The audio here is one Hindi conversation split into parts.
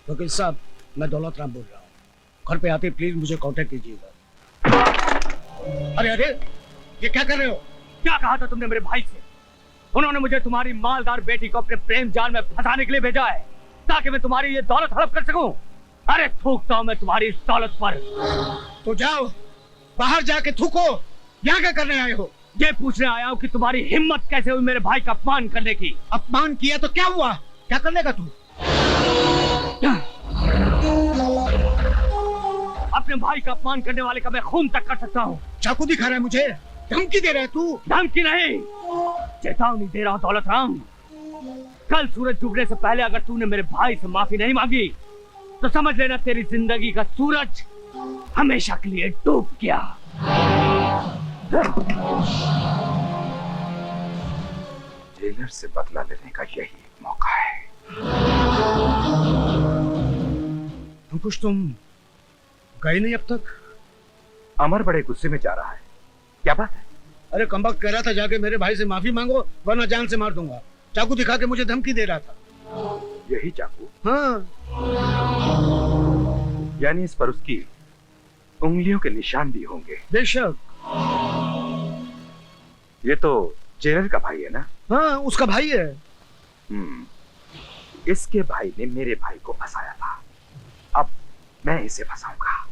वकील साहब, मैं दौलत राम बोल रहा हूँ। घर पे आते प्लीज मुझे कांटेक्ट कीजिएगा। अरे अरे, ये क्या कर रहे हो? क्या कहा था तुमने मेरे भाई से? उन्होंने मुझे तुम्हारी मालदार बेटी को अपने प्रेम जाल में फंसाने के लिए भेजा है, ताकि मैं तुम्हारी ये दौलत हड़प कर सकूं। अरे थूकता हूं मैं तुम्हारी इस दौलत पर। तो जाओ, बाहर जाके थूको। यहाँ क्या करने आए हो? ये पूछने आया हूँ कि तुम्हारी हिम्मत कैसे हुई मेरे भाई का अपमान करने की। अपमान किया तो क्या हुआ? क्या कर लेगा तू? अपने भाई का अपमान करने वाले का मैं खून तक कर सकता हूँ। चाकू दिखा रहा है मुझे? धमकी दे रहा है तू? धमकी नहीं, चेतावनी दे रहा हूँ दौलत राम। कल सूरज डूबने से पहले अगर तूने मेरे भाई से माफी नहीं मांगी तो समझ लेना तेरी जिंदगी का सूरज हमेशा के लिए डूब गया। जेलर से बदला लेने का यही एक मौका है। अंकुश, तुम गए नहीं अब तक? अमर बड़े गुस्से में जा रहा है, क्या बात है? अरे कमबख्त कह रहा था जाके मेरे भाई से माफी मांगो वरना जान से मार दूंगा। चाकू दिखा के मुझे धमकी दे रहा था। यही चाकू? हाँ। यानी इस पर उसकी उंगलियों के निशान भी होंगे। बेशक। ये तो जेलर का भाई है ना? हाँ, उसका भाई है। इसके भाई ने मेरे भाई को फंसाया था, अब मैं इसे फंसाऊंगा।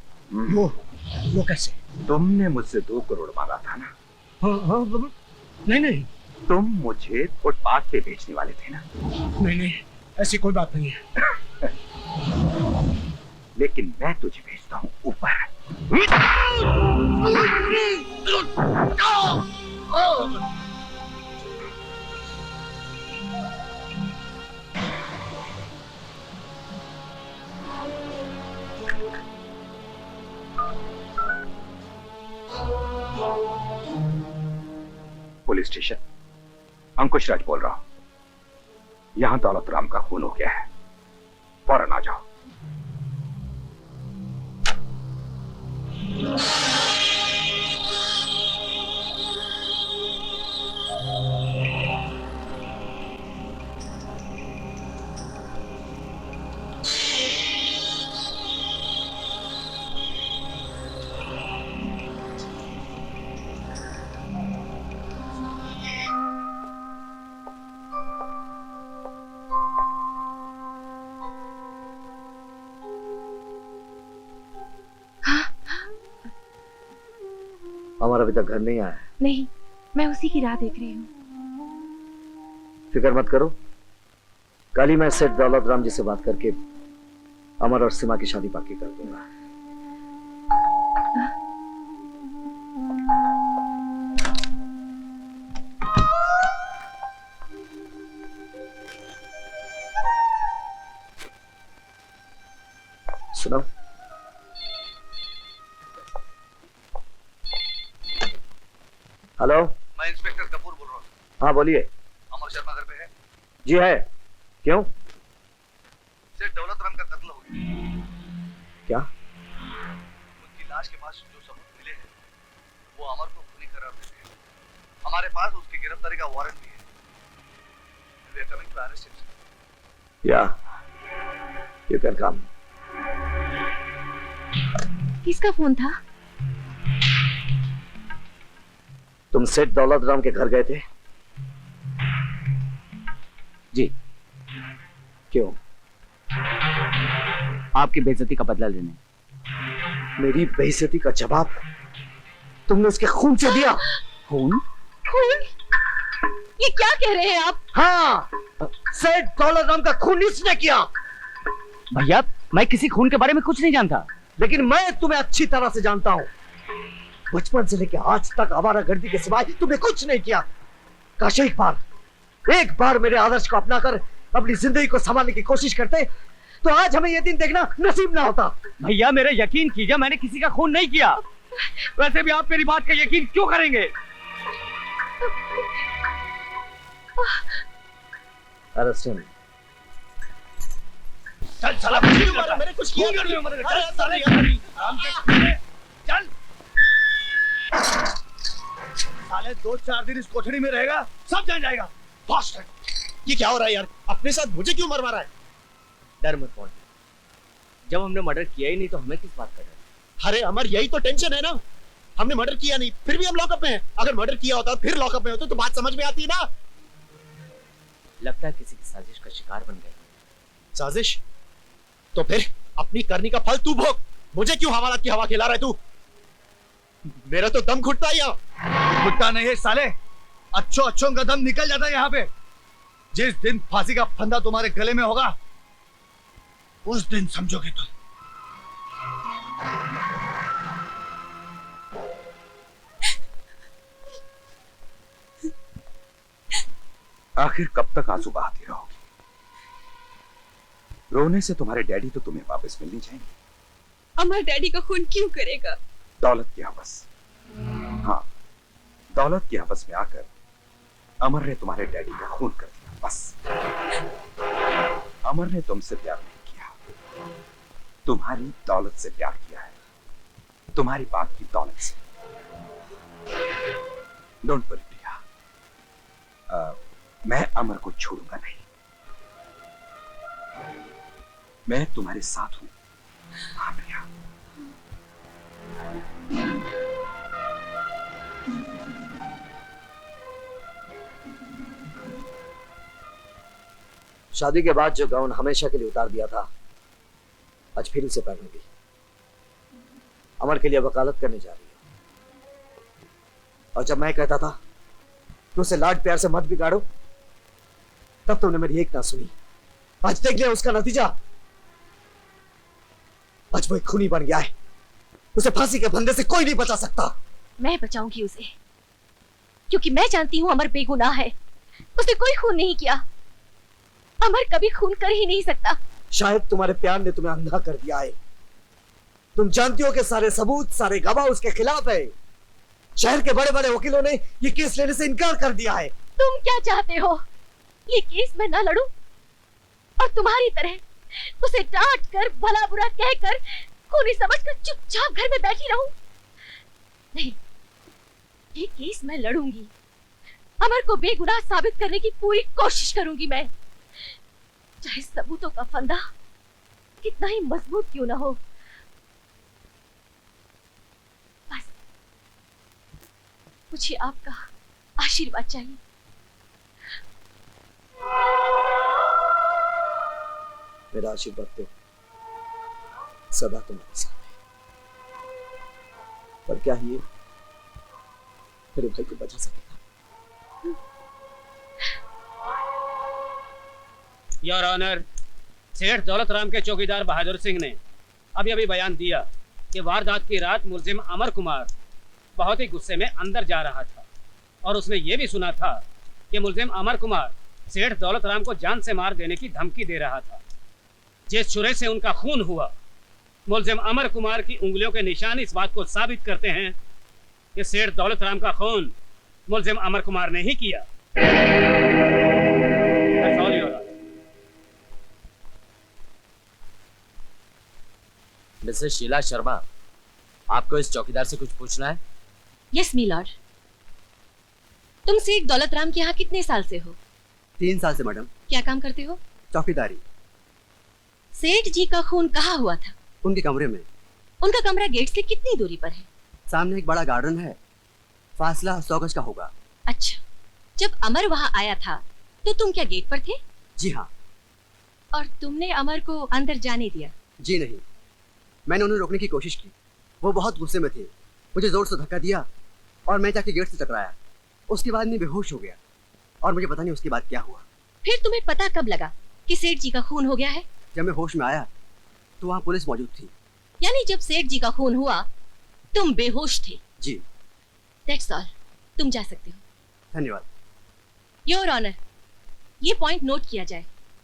वो कैसे? तुमने मुझसे 2 करोड़ मांगा था ना? हाँ, नहीं। तुम मुझे फुटपाथ पे बेचने वाले थे ना? नहीं, ऐसी कोई बात नहीं है। लेकिन मैं तुझे भेजता हूँ ऊपर। पुलिस स्टेशन, अंकुश राज बोल रहा हूं। यहां दौलत राम का खून हो गया है, फौरन आ जाओ। अमर अभी तक घर नहीं आया है? नहीं, मैं उसी की राह देख रही हूँ। फिक्र मत करो, कल ही मैं सेठ दौलत राम जी से बात करके अमर और सीमा की शादी पक्की कर दूंगा। सुनो, हेलो, मैं इंस्पेक्टर कपूर बोल रहा हूँ। हाँ बोलिए। अमर शर्मा घर पे है? जी है, क्यों? सेठ दौलत राम का कत्ल हो गया। क्या? उनकी लाश के पास जो सबूत मिले हैं वो अमर को खूनी करार देते हैं। हमारे पास उसकी गिरफ्तारी का वारंट भी है। We are coming to arrest him. Yeah, you can come. किसका फोन था? तुम सेठ दौलत राम के घर गए थे? जी। क्यों? आपकी बेइज्जती का बदला लेने। मेरी बेइज्जती का जवाब तुमने उसके खून से दिया? खून? खून? ये क्या कह रहे हैं आप? हाँ, सेठ दौलत राम का खून इसने किया। भैया, मैं किसी खून के बारे में कुछ नहीं जानता। लेकिन मैं तुम्हें अच्छी तरह से जानता हूं। बचपन से लेकर आज तक आवारागर्दी के सिवाय तुमने कुछ नहीं किया। काश एक बार मेरे आदर्श को अपनाकर अपनी जिंदगी को संभालने की कोशिश करते तो आज हमें यह दिन देखना नसीब ना होता। भैया मेरे यकीन कीजिए, मैंने किसी का खून नहीं किया। वैसे भी आप मेरी बात का यकीन क्यों करेंगे? Arrest him. चल साला, मेरे कुछ किया नहीं। चल साले, चल साले, 2-4 दिन इस कोठरी में रहेगा, सब जान जाएगा। फास्ट। ये क्या हो रहा है यार? अपने साथ मुझे क्यों मरवा रहा है? डर मत मौन, जब हमने मर्डर किया ही नहीं तो हमें किस बात का डर? अरे अमर, यही तो टेंशन है ना। हमने मर्डर किया नहीं, फिर भी हम लॉकअप में हैं। अगर मर्डर किया होता फिर लॉकअप में होते तो बात समझ में आती है ना। लगता है किसी की साजिश का शिकार बन गए। साजिश? तो फिर अपनी करनी का फल तू भोग। मुझे क्यों हवालात की हवा खिला रहा है तू? मेरा तो दम घुटता है यहाँ। घुटता नहीं है साले, अच्छों का दम निकल जाता है यहाँ पे। जिस दिन फांसी का फंदा तुम्हारे गले में होगा उस दिन समझोगे तुम। आखिर कब तक आंसू बहाती रहोगी? रोने से तुम्हारे डैडी तो तुम्हें वापस मिल नहीं जाएंगे। अमर डैडी का खून क्यों करेगा? दौलत की हवस। हाँ, दौलत की हवस में आकर अमर ने तुम्हारे डैडी का खून कर दिया, बस। अमर ने तुमसे प्यार नहीं किया, तुम्हारी दौलत से प्यार किया है, तुम्हारी बाप की दौलत से। डोंट वरी प्रिया, मैं अमर को छोड़ूंगा नहीं। मैं तुम्हारे साथ हूं। हाँ प्रिया। शादी के बाद जो गाउन हमेशा के लिए उतार दिया था, आज फिर उसे पहनूंगी। अमर के लिए वकालत करने जा रही है। और जब मैं कहता था कि उसे लाड प्यार से मत बिगाड़ो, तब तुमने मेरी एक ना सुनी। आज देख लिया उसका नतीजा। आज वो एक खूनी बन गया है। उसे फांसी के फंदे से कोई नहीं बचा सकता। मैं बचाऊंगी उसे, क्योंकि मैं जानती हूँ अमर बेगुनाह है। उसने कोई खून नहीं किया। अमर कभी खून कर ही नहीं सकता। शायद तुम्हारे प्यार ने तुम्हें अंधा कर दिया है। तुम जानती हो कि सारे सबूत, सारे गवाह उसके खिलाफ है। शहर के बड़े बड़े वकीलों ने ये केस लेने से इनकार कर दिया है। तुम क्या चाहते हो? ये केस मैं ना लड़ूं और तुम्हारी तरह उसे डांट कर, भला बुरा कहकर, खूनी समझकर चुपचाप घर में बैठी रहूं? नहीं, ये केस मैं लड़ूंगी। अमर को बेगुनाह साबित करने की पूरी कोशिश करूंगी मैं, चाहे सबूतों का फंदा कितना ही मजबूत क्यों ना हो। बस मुझे आपका आशीर्वाद चाहिए। मेरा आशीर्वाद तो सदा तुम्हारे साथ है। पर क्या ये मेरे भाई को बचा सकेगा? योर ऑनर, सेठ दौलत राम के चौकीदार बहादुर सिंह ने अभी अभी बयान दिया कि वारदात की रात मुलजिम अमर कुमार बहुत ही गुस्से में अंदर जा रहा था और उसने ये भी सुना था कि मुलजिम अमर कुमार सेठ दौलत राम को जान से मार देने की धमकी दे रहा था। जिस छुरे से उनका खून हुआ, मुलजिम अमर कुमार की उंगलियों के निशान इस बात को साबित करते हैं कि सेठ दौलत राम का खून मुलजिम अमर कुमार ने ही किया। That's all, Your Honor. Mrs Sheela Sharma, आपको इस चौकीदार से कुछ पूछना है? Yes my lord. तुम सेठ दौलत राम के यहाँ कितने साल से हो? 3 साल से मैडम। क्या काम करते हो? चौकीदारी। सेठ जी का खून कहाँ हुआ था? उनके कमरे में। उनका कमरा गेट से कितनी दूरी पर है? सामने एक बड़ा गार्डन है, फासला 100 गज का होगा। अच्छा, जब अमर वहाँ आया था तो तुम क्या गेट पर थे? जी हाँ। और तुमने अमर को अंदर जाने दिया? जी नहीं, मैंने उन्हें रोकने की कोशिश की। वो बहुत गुस्से में थे, मुझे जोर से धक्का दिया और मैं जाके गेट से टकराया। उसके बाद मैं बेहोश हो गया और मुझे पता नहीं उसके बाद क्या हुआ। फिर तुम्हें पता कब लगा कि सेठ जी का खून हो गया है? जब मैं होश में आया तो वहाँ पुलिस मौजूद थी। यानी जब सेठ जी का खून हुआ तुम बेहोश थे? जी। दैट्स ऑल, तुम जा सकते हो। धन्यवाद। योर ऑनर, ये पॉइंट नोट किया जाए।